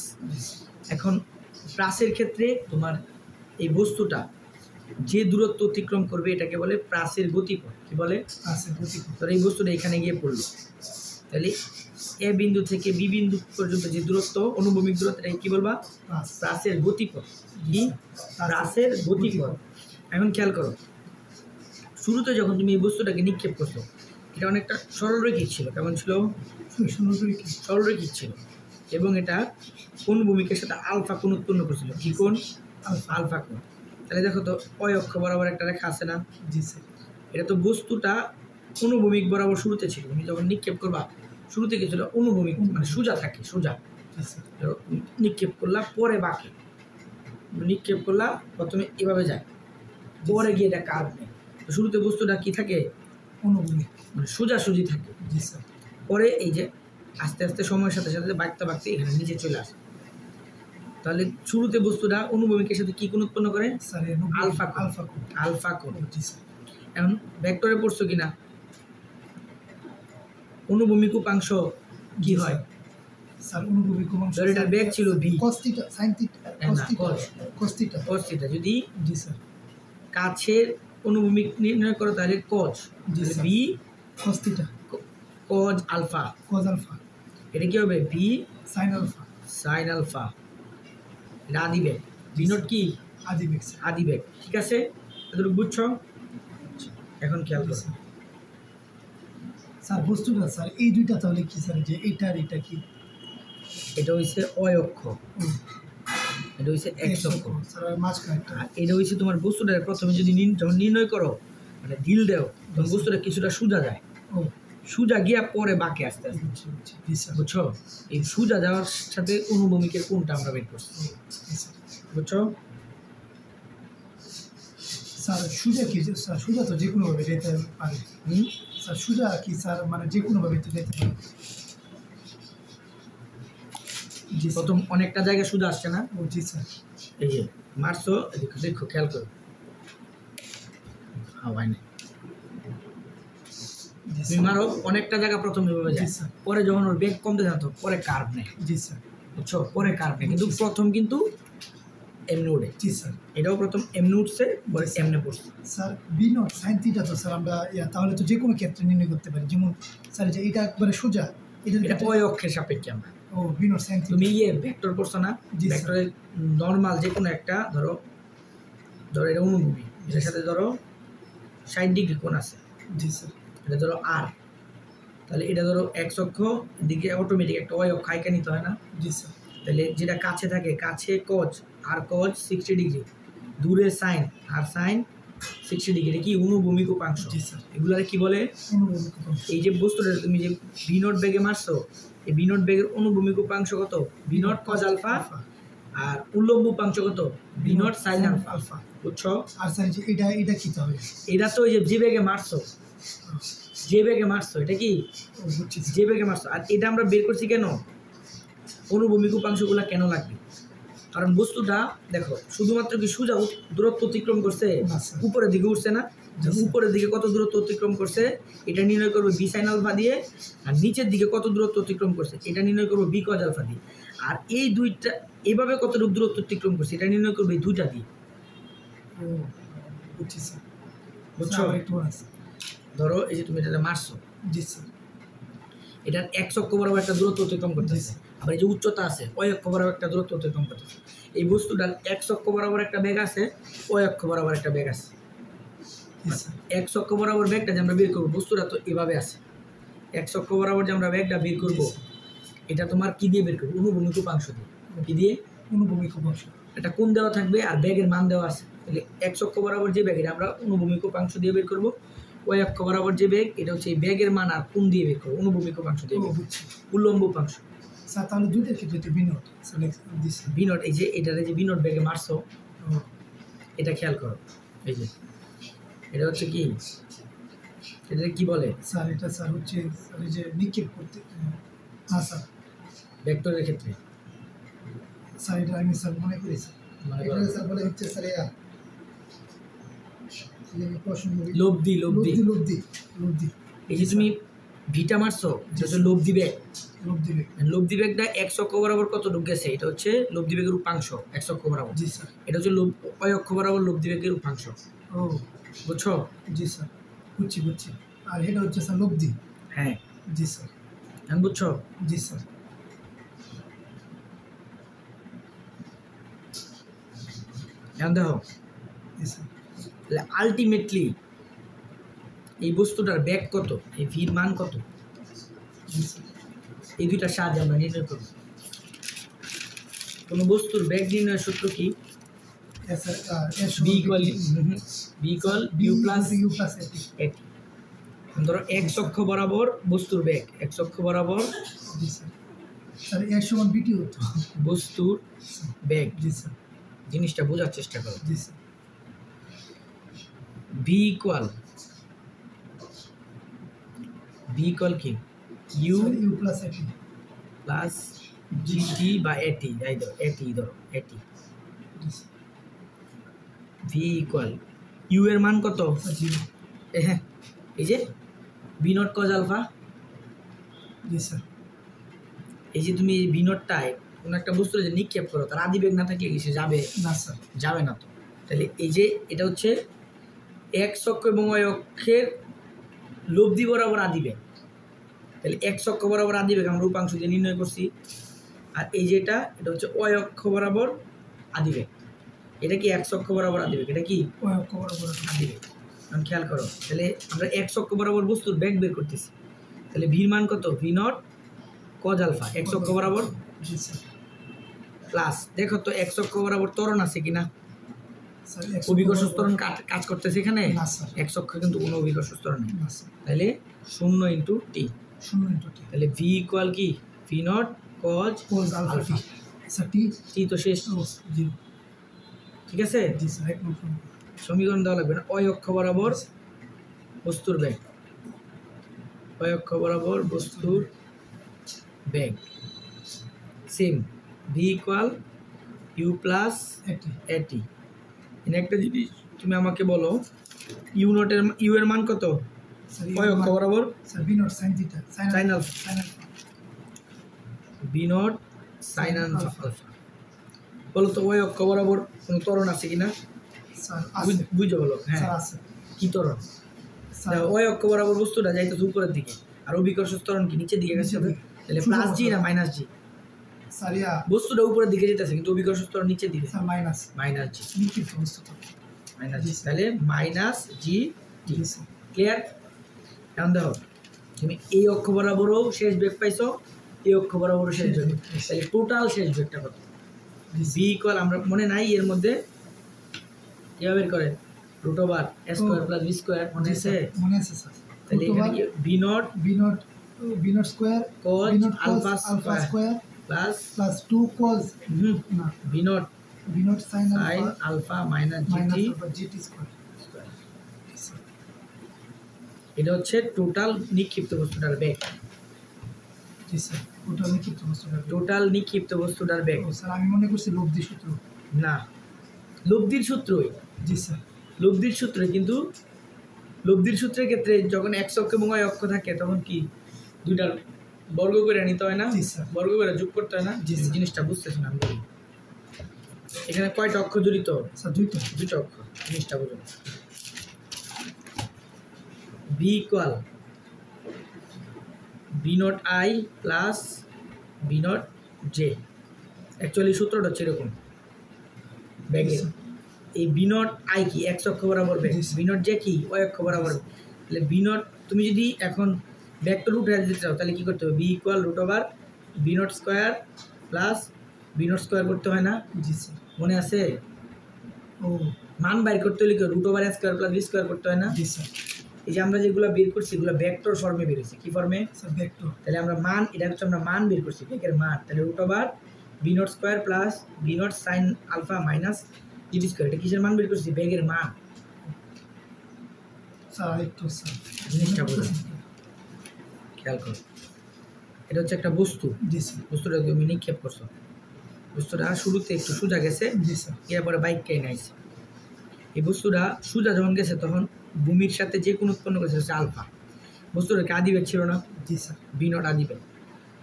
এখন প্রাসের ক্ষেত্রে তোমার এই বস্তুটা যে দূরত্ব অতিক্রম করবে এটাকে বলে প্রাসের গতিপথ। কি বলে? প্রাসের গতিপথ। তো এই বস্তুটা এখানে গিয়ে পড়লো, তাহলে এ বিন্দু থেকে বি বিন্দু পর্যন্ত যে দূরত্ব, অনুভূমিক দূরত্ব, এটাকে কি বলবা? প্রাসের গতিপথ। কি? প্রাসের গতিপথ। এখন খেয়াল করো, শুরুতে যখন তুমি এই বস্তুটাকে নিক্ষেপ করছো, এটা অনেকটা সরলরৈখিক ছিল। কেমন ছিল? সরলরৈখিক ছিল, এবং এটা কোন ভূমিকের সাথে আলফা কোণ উৎপন্ন করছিল। কি কোণ? আলফা কোণ। তাহলে দেখো তো, অয় অক্ষ বরাবর একটা রেখা আছে না? জি স্যার। এটা তো বস্তুটা অনুভূমিক বরাবর শুরুতে ছিল। তুমি যখন নিক্ষেপ করবা, শুরুতে কি ছিল? অনুভূমিক, মানে সোজা থাকে, সোজা। নিক্ষেপ করলা, পরে বাঁকে নিক্ষেপ করলা, প্রথমে এভাবে যায়, পরে গিয়ে এটা কার্ভ নেয়। তো শুরুতে বস্তুটা কি থাকে? অনুভূমিক, মানে সোজাসুজি থাকে। জি স্যার। পরে এই যে আস্তে আস্তে সময়ের সাথে সাথে বাঁকতে বাঁকতে এখানে নিচে চলে আসে। তাহলে শুরুতে বস্তুটা অনুভূমিকের সাথে কি কোণ উৎপন্ন করে? আলফা কোণ। আলফা কোণ। এখন ভেক্টরে পড়ছো কিনা? অনুভূমিক উপাংশ কি হয়? স্যার অনুভূমিক উপাংশ, ধর এটার বেগ ছিল v, cos θ sin θ cos θ। যদি জি স্যার। কাছের অনুভূমিক নির্ণয় করো, তাহলে cos, তাহলে v cos θ cos আলফা, এটা কি হবে? v sin আলফা। এটা আদি বেগ। v নট কি? আদি বেগ। ঠিক আছে, এতটুকু বুঝছো? এখন খেয়াল করো স্যার, বস্তুটা স্যার এই দুইটা তাহলে কি স্যার, যে এটা আর এটা কি? এটা হইছে অয় অক্ষ, এটা হইছে এক্স অক্ষ, স্যার মাঝখানটা। আর এটা হইছে তোমার বস্তুটা প্রথমে যদি যখন নির্ণয় করো, মানে ঢিল দেও, তখন বস্তুটা কিছুটা সোজা যায়। সোজা গিয়া পরে বাঁকে আস্তে আস্তে। বুঝছো? এই সোজা যাওয়ার সাথে অনুভূমিকের কোণটা আমরা বের করছি। বুঝছো? স্যার সোজা কি? স্যার সোজা তো যে কোনো ভাবে যেতে পারে। স্যার সোজা কি স্যার, মানে যে কোনো ভাবে তো যেতে পারে। জি, প্রথম অনেকটা জায়গায় সোজা আসছে না? জি স্যার। এই যে মারছো, দেখো খেয়াল করো, হাওয়াই নেই, তুমি মারো অনেকটা জায়গা প্রথম এভাবে যায়, পরে যখন ওর বেগ কমতে যাতো পরে কার্ভ নেয়। জি স্যার। বুঝছো? পরে কার্ভ নেয়, কিন্তু প্রথম কিন্তু এমনি উঠে। জি স্যার। এটাও প্রথম এমনি উঠছে, পরে এমনি পড়ছে। Sir v not sine theta তো স্যার আমরা তাহলে তো যে কোনো ক্ষেত্রে নির্ণয় করতে পারি। যেমন স্যার যে এটা একবারে সোজা, এটা অয় অক্ষের সাপেক্ষে আমরা। ও বি নট সাইন থিটা। তুমি ভেক্টর পড়ছো না? ভেক্টরের নরমাল যে কোনো একটা ধরো এটা অনুভূমিক, এটার সাথে ধরো 60 ডিগ্রি কোণ আছে। জি স্যার। এটা ধরো আর, তাহলে এটা ধরো এক্স অক্ষ, দিকে অটোমেটিক একটা অয় অক্ষ আইকা নিতে হয় না? জি স্যার। তাহলে যেটা কাছে থাকে, কাছে কজ, আর কজ 60 ডিগ্রি, দূরে সাইন আর সাইন 60 ডিগ্রি, কি অনুভূমিক উপাংশ। জি স্যার। এগুলারে কি বলে? অনুভূমিক উপাংশ। এই যে বস্তুটা তুমি যে ভি নট বেগে মারছো, এই ভি নট বেগের অনুভূমিক উপাংশ কত? ভি নট কজ আলফা, আর উল্লম্ব উপাংশ কত? V naught sine alpha. বুঝছো? আর স্যার যে এটা কি হবে? এটা তো যে বেগে মারছো, এটা কি? যে বেগে মারছো। আর এটা আমরা বের করছি কেন? অনুভূমিক উপাংশগুলো কেন লাগবে? কারণ বস্তুটা দেখো শুধুমাত্র কি সোজা দূরত্ব অতিক্রম করছে, উপরের দিকে উঠছে না? উপরের দিকে কত দূরত্ব অতিক্রম করছে এটা নির্ণয় করবো বি সাইন আলফা দিয়ে, আর নিচের দিকে কত দূরত্ব অতিক্রম করছে এটা নির্ণয় করবো বি কজ আলফা দিয়ে। আর এই দুইটা এভাবে কতটুকু দূরত্ব অতিক্রম করছে এটা নির্ণয় করবো এই দুইটা দিয়ে। বুঝছো? ধরো এই যে তুমি এটা মারছো, এটার এক্স অক্ষ বরাবর একটা দূরত্ব অতিক্রম করতেছে, আবার এই যে উচ্চতা আছে ওই অক্ষ বরাবর একটা দূরত্ব অতিক্রম করতেছে। এই বস্তুটার এক্স অক্ষ বরাবর একটা বেগ আছে, ওই অক্ষ বরাবর একটা বেগ আছে। এক্স অক্ষ বরাবর বেগটা যে আমরা বের করবো, বস্তুটা তো এভাবে আছে, এক্স অক্ষ বরাবর যে আমরা বেগটা বের করবো, এটা তোমার কি দিয়ে বের করবো? অনুভূমিক উপাংশ দিয়ে। কি দিয়ে? অনুভূমিক উপাংশ। এটা কোণ দেওয়া থাকবে আর বেগের মান দেওয়া আছে, তাহলে এক্স অক্ষ বরাবর যে বেগ এটা আমরা অনুভূমিক উপাংশ দিয়ে বের করবো, ওই অক্ষ বরাবর যে বেগ এটা হচ্ছে এই বেগের মান আর কোণ দিয়ে বের করবো? অনুভূমিক উপাংশ দিয়ে। উল্লম্ব উপাংশ। স্যার তাহলে দুইটার ক্ষেত্রে তো বিনোট সিলেকশন দিছি। বিনোট এই যে এটারে যে বিনোট ব্যাগে মারছো এটা খেয়াল করো, এই যে এটা হচ্ছে কি, এটা কি বলে স্যার এটা স্যার হচ্ছে স্যার এই যে নিক্ষেপ করতে, হ্যাঁ স্যার ভেক্টরের ক্ষেত্রে স্যার এটা আমি স্যার মনে করি স্যার মনে এটা করো স্যার বলে হচ্ছে স্যার প্রশ্ন লব্ধি লব্ধি লব্ধি লব্ধি। এই যে তুমি ভিটা মারছো এটা হচ্ছে লব্ধি ব্যাগ। লব্ধি বেগ। লব্ধি ব্যাগটা এক অক্ষ বরাবর কত ঢুক গেছে, এটা হচ্ছে লব্ধি ব্যাগের উপাংশ এক অক্ষ বরাবর। জি স্যার। এটা হচ্ছে অয় অক্ষ বরাবর লব্ধি ব্যাগের উপাংশ। ও বুঝছো? জি স্যার বুঝছি বুঝছি। আর এটা হচ্ছে স্যার লব্ধি। হ্যাঁ জি স্যার। এখন বুঝছো? জি স্যার। এখন দেখো জি স্যার। তাহলে আলটিমেটলি এই বস্তুটার ব্যাগ কত, এই ভির মান কত, জি স্যার। এই দুইটার সাহায্যে আমরা নির্ণয় করব। কোনো বস্তুর ব্যাগ নির্ণয়ের সূত্র কি? বি ইকুয়াল ইউ প্লাস এটি। ধরো এক্স অক্ষ বরাবর বস্তুর ব্যাগ, এক্স অক্ষ বরাবর জি স্যার। স্যার এর সমান বিটি হতো বস্তুর ব্যাগ। জি স্যার। জিনিসটা বোঝার চেষ্টা করো। জি স্যার। ভি ইকুয়াল কি ইউ ইউ প্লাস এটি প্লাস জিটি বা এটি, যাই ধরো এটি, ধরো এটি। ভি ইকুয়াল ইউ এর মান কত? হ্যাঁ এই যে বি নট কজ আলফা। জি স্যার। এই যে তুমি বি নটটায় কোনো একটা বস্তু যে নিক্ষেপ করো, তার আদি বেগ না থাকলে কি সে যাবে? না স্যার যাবে না। তো তাহলে এই যে এটা হচ্ছে এক্স অক্ষ এবং ওয়াই অক্ষের লব্ধি বরাবর আদি বেগ। তাহলে এক্স অক্ষ বরাবর আদি বেগ আমরা উপাংশ দিয়ে নির্ণয় করছি। আর এই যেটা এটা হচ্ছে ওয়াই অক্ষ বরাবর আদি বেগ। এটা কি এক্স অক্ষ বরাবর আদি বেগ, এটা কি ওয়াই অক্ষ বরাবর আদি বেগ। এখন খেয়াল করো, তাহলে আমরা এক্স অক্ষ বরাবর বস্তুর বেগ বের করতেছি। তাহলে ভির মান কত? V naught cos alpha x অক্ষ বরাবর। জি স্যার। প্লাস দেখো তো এক্স অক্ষ বরাবর ত্বরণ আছে কিনা, স্যার অভিকর্ষ ত্বরণ কাজ করতেছে এখানে? না স্যার। এক্স অক্ষে কিন্তু কোনো অভিকর্ষ ত্বরণ নেই। না স্যার। তাহলে 0 ইন্টু টি। 0 ইন্টু টি। তাহলে ভি ইকুয়াল কি V naught cos alpha T. Sir T T তো শেষ। জি ঠিক আছে? জি স্যার একদম সমীকরণ দেওয়া লাগবে না। অয় অক্ষ বরাবর বস্তুর বেগ, অয় অক্ষ বরাবর বস্তুর বেগ same V equal U plus A T A T. একটা জিনিস তুমি আমাকে বলো, ইউ নটের ইউ এর মান কত স্যার অয় অক্ষ বরাবর? Sir v not sine theta sine alpha. V not sine alpha. বলো তো অয় অক্ষ বরাবর কোনো ত্বরণ আছে কিনা? স্যার আছে। বুঝো বলো। হ্যাঁ স্যার আছে। কি ত্বরণ? স্যার ওই অক্ষ বরাবর বস্তুটা যাইতেছে উপরের দিকে, আর অভিকর্ষ ত্বরণ কি নিচের দিকে গেছে? তাহলে প্লাস জি না মাইনাস জি? স্যার ইয়া বস্তুটা উপরের দিকে যেতেছে কিন্তু অভিকর্ষ ত্বরণ নিচের দিকে। স্যার মাইনাস জি নিক্ষিপ্ত বস্তুটা মাইনাস জি। তাহলে মাইনাস জি টি। জি স্যার। ক্লিয়ার? এখন দেখো তুমি এই অক্ষ বরাবরও শেষ বেগ পাইছো, এই অক্ষ বরাবরও শেষ বেগ। তাহলে টোটাল শেষ বেগটা কত? ভি ইকুয়াল আমরা মনে নাই এর মধ্যে কিভাবে বের করে root over a square plus b square, মনে আছে? মনে আছে স্যার। তাহলে এখানে কি V naught square cos alpha square plus plus 2 cos না v naught sine sin alpha minus g t square. এটা হচ্ছে টোটাল নিক্ষিপ্ত বস্তুটার বেগ। জি স্যার টোটাল নিক্ষিপ্ত বস্তুটার টোটাল নিক্ষিপ্ত বস্তুটার বেগ। স্যার আমি মনে করছি লব্ধি সূত্র। না, লব্ধির সূত্রই। জি স্যার লব্ধির সূত্রে, কিন্তু লব্ধির সূত্রের ক্ষেত্রে যখন এক্স অক্ষ এবং ওয়াই অক্ষ থাকে তখন কি দুইটার বর্গ করে নিতে হয় না? জি স্যার। বর্গ করে যোগ করতে হয় না? জি স্যার। জিনিসটা বুঝতেছি না আমি বলি। এখানে কয়টা অক্ষ জড়িত? স্যার দুইটা অক্ষ। জিনিসটা বুঝুন। V equal v naught i plus v naught j. Actually সূত্রটা হচ্ছে এরকম ব্যাগের। এই বি নট আই কি এক্স অক্ষ বরাবর ব্যাগ, বি নট জে কি ওয়াই অক্ষ বরাবর। তাহলে বি নট তুমি যদি এখন ব্যাগটা রুট হয়ে দিতে চাও তাহলে কী করতে হবে? V equal root over B naught square plus v naught square করতে হয় না? জি স্যার। মনে আছে? ও মান বাইর করতে হলে কি root over a square plus b square করতে হয় না? জি স্যার। এই যে আমরা যেগুলো বের করছি এগুলো ভেক্টর ফর্মে বের হয়েছে। কি ফর্মে? Sir vector. তাহলে আমরা মান, এটা হচ্ছে আমরা মান বের করছি, বেগের মান। তাহলে root over B naught square plus v not sine alpha minus g t square, এটা কিসের মান বের করছি? বেগের মান। স্যার একটু স্যার জিনিসটা বোঝো, খেয়াল করো। এটা হচ্ছে একটা বস্তু। জি স্যার। বস্তুটা তুমি নিক্ষেপ করছো, বস্তুটা শুরুতে একটু সোজা গেছে, জি স্যার। এরপরে বাইক কেন আইছে। এই বস্তুটা সোজা যখন গেছে তখন ভূমির সাথে যে কোনো উৎপন্ন করেছে হচ্ছে আলফা। বস্তুটাকে আদি বেগ ছিল না? জি স্যার। বি নট আদি বেগ।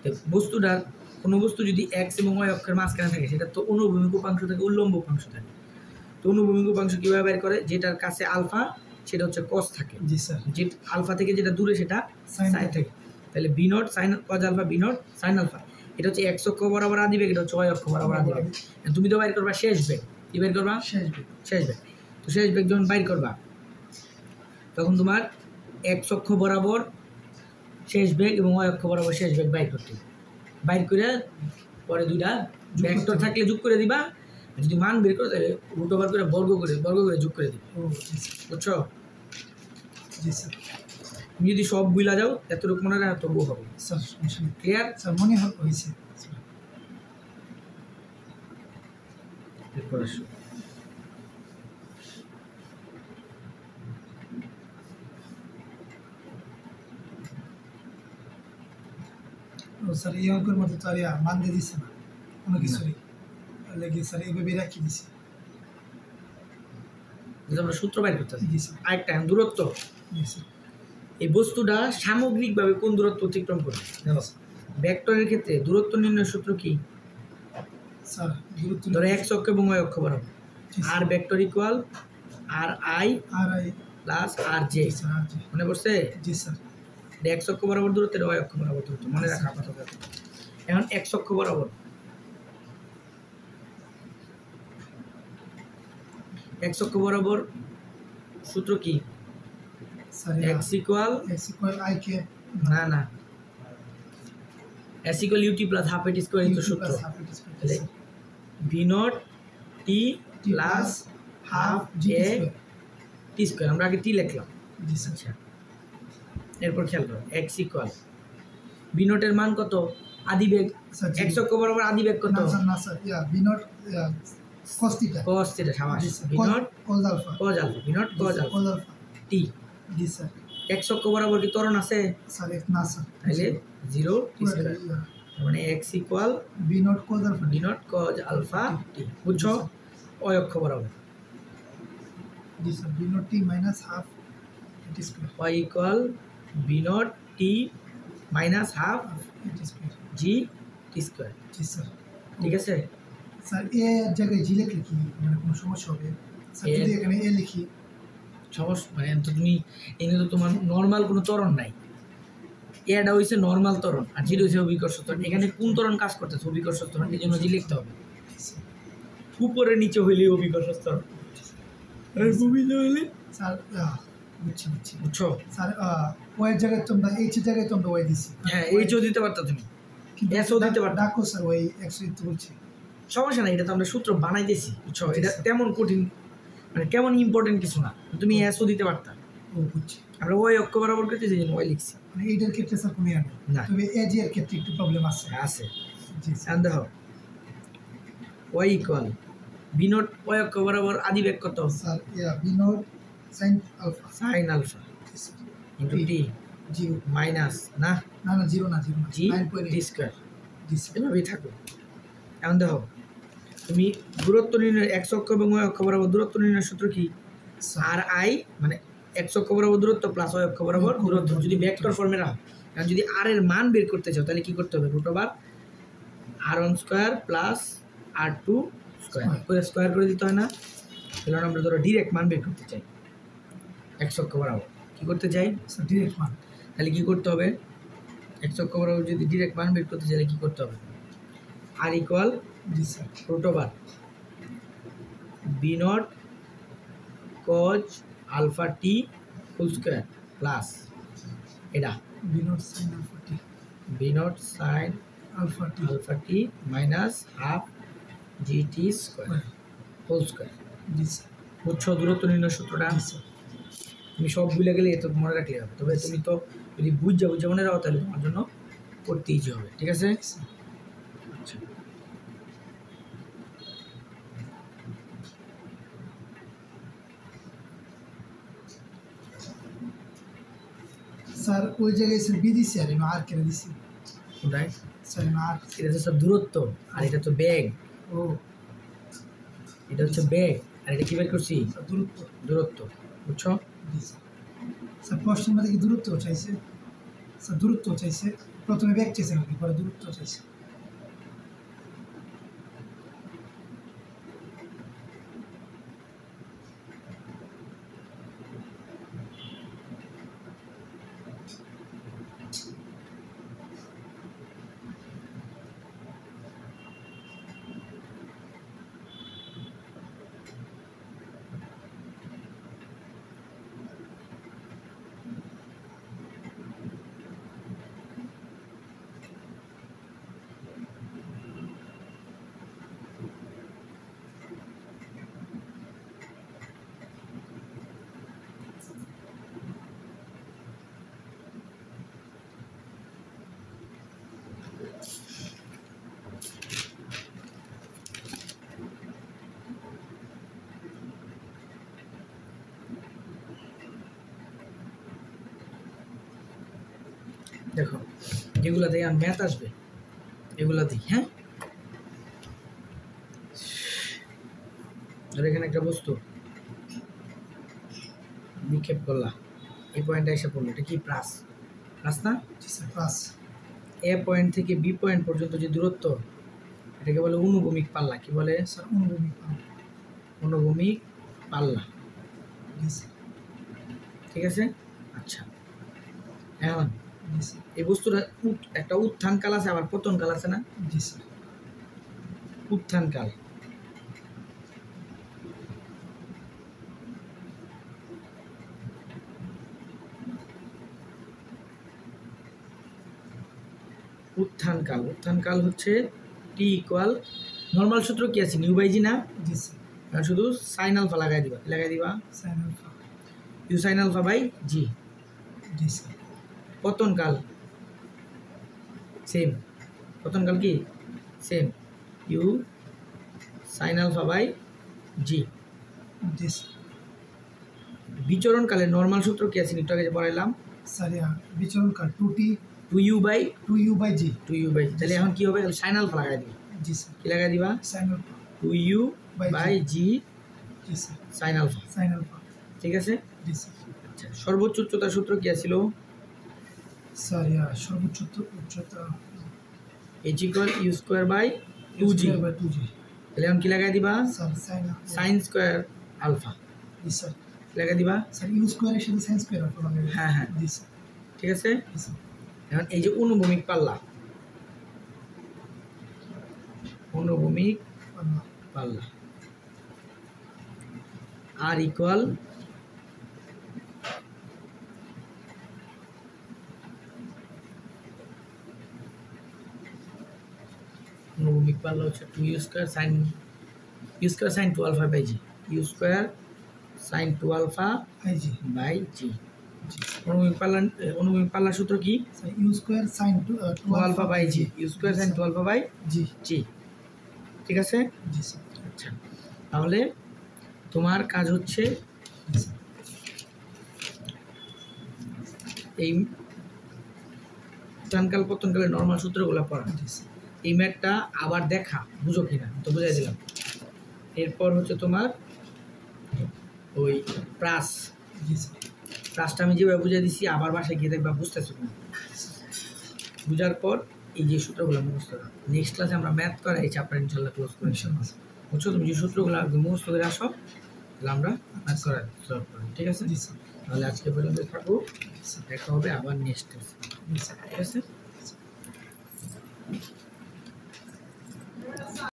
তো বস্তুটার কোনো বস্তু যদি এক্স এবং ওয়াই অক্ষের মাঝখানে থাকে সেটা তো অনুভূমিক উপাংশ থেকে উল্লম্ব উপাংশ থাকে। তো অনুভূমিক উপাংশ কীভাবে বের করে? যেটার কাছে আলফা সেটা হচ্ছে কস থাকে। জি স্যার। যে আলফা থেকে যেটা দূরে সেটা সাইন থাকে। তাহলে v not sine cos alpha, v not sine alpha. এটা হচ্ছে এক্স অক্ষ বরাবর আদি বেগ, এটা হচ্ছে ওয়াই অক্ষ বরাবর আদি বেগ। তুমি তো বাইর করবা শেষ বেগ। কি বের করবা? শেষ বেগ। শেষ বেগ। তো শেষ বেগ যখন বাইর করবা তখন তোমার এক্স অক্ষ বরাবর শেষ বেগ এবং ওয়াই অক্ষ বরাবর শেষ বেগ বাইর করতে, বাইর করে পরে দুইটা ভেক্টর থাকলে যোগ করে দিবা। যদি মান বের করো তাহলে রুট ওভার করে বর্গ করে যোগ করে দিবা। বুঝছো? জি স্যার। তুমি যদি সব বুঝলা যাও এতটুকু মনে রাখা তবুও হবে। স্যার সমস্যা নেই। ক্লিয়ার? স্যার মনে হয়েছে। এরপর আসো। ও স্যার এই অঙ্কের মধ্যে তো আর মান দিয়ে দিচ্ছে না কোনো কিছুরই, লেগে স্যার এইভাবে রাখি দিছি। আমরা সূত্র বাইর করতেছি। জি স্যার। আরেকটা দূরত্ব। জি স্যার। এই বস্তুটা সামগ্রিকভাবে কোন দূরত্ব অতিক্রম করে? ভেক্টরের ক্ষেত্রে দূরত্ব নির্ণয়ের সূত্র কি? স্যার দূরত্ব ধরো এক্স অক্ষ এবং ওয়াই অক্ষ বরাবর R vector equal R I plus R J. মনে পড়ছে? জি স্যার। এক্স অক্ষ বরাবর দূরত্ব, ওয়াই অক্ষ বরাবর দূরত্ব মনে রাখা আপাতত। এখন এক্স অক্ষ বরাবর সূত্র কি? স্যার এক্স ইকুয়াল আই কে না s equal u t plus half a t square into সূত্র। তাহলে v not t plus half a t square. আমরা আগে টি লিখলাম। জি স্যার। আচ্ছা, এরপর খেয়াল করো এক্স ইকুয়াল ভি নটের মান কত? আদি বেগ। এক্স অক্ষ বরাবর আদি বেগ কত? না sir V naught cos theta. cos theta সাবাস। V not cos alpha. V naught cos alpha T. জি স্যার। এক্স অক্ষ বরাবর কি ত্বরণ আছে? স্যার না স্যার। তাহলে 0 টি স্কয়ার, মানে x equal v not cos alpha. V naught cos alpha t. বুঝছো? ওই অক্ষ বরাবর। জি sir. V naught t minus half t square. y equal v not t minus half t square g T square. জি sir. ঠিক আছে sir এ জায়গায় জি লিখলে কি মানে কোনো সমস্যা হবে? স্যার যদি এখানে এ লিখি সমস্যা মানে তো তুমি এখানে তো তোমার নর্মাল কোনো ত্বরণ নাই। এটা হইছে নর্মাল ত্বরণ আর জি হইছে অভিকর্ষ ত্বরণ। এখানে কোন ত্বরণ কাজ করতেছে? অভিকর্ষ ত্বরণ। এই জন্য জি লিখতে হবে। উপরে নিচে হইলে অভিকর্ষ ত্বরণ, আর ভূমিতে হইলে স্যার বুঝছি বুঝছো? স্যার ওয়াই জায়গায় তোমরা এইচ জায়গায় তোমরা ওয়াই দিছি। হ্যাঁ এইচও দিতে পারতা তুমি, এসও দিতে পারতা। ডাকো স্যার ওয়াই এক্স তো বলছি। সমস্যা নাই, এটা তো আমরা সূত্র বানাইতেছি। বুঝছো? এটা তেমন কঠিন মানে কেমন ইম্পর্টেন্ট কিছু না। তুমি এসও দিতে পারতা। ও বুঝছি। আমরা ওয়াই অক্ষ বরাবর করতেছি এই জন্য ওয়াই লিখছি। মানে এইটার ক্ষেত্রে স্যার কোনো ইয়ার না, তবে এ জি এর ক্ষেত্রে একটু প্রবলেম আছে। জি স্যার। এখন দেখো y equal v naught y অক্ষ বরাবর আদি বেগ কত? Sir V naught sine alpha into t g minus না জিরো না জি টি স্কোয়ার। জি স্যার। এভাবেই থাকো। এখন দেখো তুমি দূরত্ব নির্ণয় এক্স অক্ষ এবং ওয়াই অক্ষ বরাবর দূরত্ব নির্ণয়ের সূত্র কি? আর আই মানে এক্স অক্ষ বরাবর দূরত্ব প্লাস ওয়াই অক্ষ বরাবর দূরত্ব যদি ভেক্টর ফর্মে রাখো। এখন যদি আর এর মান বের করতে চাও তাহলে কি করতে হবে? Root over r1 square plus r2 square করে স্কয়ার করে দিতে হয় না? তাহলে আমরা ধরো ডিরেক্ট মান বের করতে চাই এক্স অক্ষ বরাবর। কি করতে চাই? ডিরেক্ট মান। তাহলে কি করতে হবে? এক্স অক্ষ বরাবর যদি ডিরেক্ট মান বের করতে চাইলে কি করতে হবে? আর ইকুয়াল জি sir root over B not cos alpha T whole square plus এটা B not sine alpha T alpha T minus half G T square whole square. জি স্যার। বুঝছো দূরত্ব নির্ণয় সূত্রটা? তুমি সব ভুলে গেলে তো মনে রাখলে হবে, তবে তুমি তো যদি বুঝা মনে রাখো তাহলে তোমার জন্য করতে ইজি হবে। ঠিক আছে? আচ্ছা, স্যার ওই জায়গায় স্যার বি দিছি আর আমি আর কেন দিছি কোথায়? স্যার আমি আর এটা তো সব দূরত্ব, আর এটা তো ব্যাগ। ও এটা হচ্ছে ব্যাগ, আর এটা কি বের করছি? স্যার দূরত্ব দূরত্ব। বুঝছো? জি স্যার। স্যার প্রশ্নের মধ্যে কি দূরত্ব চাইছে? স্যার দূরত্ব চাইছে, প্রথমে ব্যাগ চাইছে নাকি পরে দূরত্ব চাইছে? দেখো যেগুলা থেকে আর ম্যাথ আসবে এগুলা দিই। হ্যাঁ, আর এখানে একটা বস্তু নিক্ষেপ করলা, এই পয়েন্টে এসে পড়লো, এটা কি প্লাস? প্লাস না? জি স্যার প্লাস। এ পয়েন্ট থেকে বি পয়েন্ট পর্যন্ত যে দূরত্ব, এটাকে বলে অনুভূমিক পাল্লা। কি বলে? স্যার অনুভূমিক পাল্লা। অনুভূমিক পাল্লা। জি স্যার। ঠিক আছে? আচ্ছা, এখন জি স্যার। এই বস্তুটা একটা উত্থান কাল আছে, আবার পতন কাল আছে না? জি স্যার। উত্থান কাল, উত্থান কাল হচ্ছে টি ইকুয়াল, নর্মাল সূত্র কি আছে? নিউ বাই জি না? জি স্যার। শুধু সাইন আলফা লাগাই দিবা। লাগাই দিবা sine alpha. U sine alpha by জি। জি স্যার। পতন কাল সেম, পতন কাল কি same, u sine alpha by জি। জি স্যার। বিচরণ কালে নর্মাল সূত্র কি আছে? একটু আগে যে পড়াইলাম, স্যার বিচরণ কাল 2t 2u by 2u by G. 2u by, তাহলে এখন কি হবে? সাইন আলফা লাগাই দিবা। জি স্যার। কি লাগাই দিবা? সাইন আলফা 2u বাই জি জি sir. Sine alpha. Sine alpha. ঠিক আছে? জি স্যার। আচ্ছা, সর্বোচ্চ উচ্চতার সূত্র কি ছিল? স্যার সর্বোচ্চ উচ্চতা h equal you square by 2g। By 2g। তাহলে এখন কি লাগাই দিবা? Sir sine square alpha. জি স্যার। লাগাই দিবা। স্যার ইউ স্কোয়ারের সাথে সাইন স্কোয়ার আলফা লাগাই। হ্যাঁ হ্যাঁ, জি স্যার। ঠিক আছে? জি স্যার। এখন এই যে অনুভূমিক পাল্লা, অনুভূমিক পাল্লা আর ইকুয়াল অনুভূমিক পাল্লা হচ্ছে 2u square sine 2 alpha by G, U square sine 2 alpha by G. By G. অনুভূমিক পাল্লার সূত্র কি? Sir you square sine 2 alpha by G, U square sine 2 alpha by জি। জি। ঠিক আছে? জি স্যার। আচ্ছা, তাহলে তোমার কাজ হচ্ছে এই উত্থানকাল পতনকালের নর্মাল সূত্রগুলো পড়া। এই ম্যাথটা আবার দেখা, বুঝো কিনা তো বুঝাই দিলাম। এরপর হচ্ছে তোমার ওই প্রাস, প্রাসটা আমি যেভাবে বুঝাই দিছি আবার বাসায় গিয়ে দেখবা বুঝতেছো কিনা। বুঝার পর এই যে সূত্রগুলো মুখস্থ করো। নেক্সট ক্লাসে আমরা ম্যাথ করা এই চ্যাপ্টার ইনশাল্লাহ ক্লোজ করি। বুঝছো? তুমি যে সূত্রগুলো মুখস্থ করে আসো তাহলে আমরা ম্যাথ করা সলভ করি। ঠিক আছে? তাহলে আজকে পর্যন্ত থাকো, দেখা হবে আবার নেক্সট ক্লাসে। ঠিক আছে?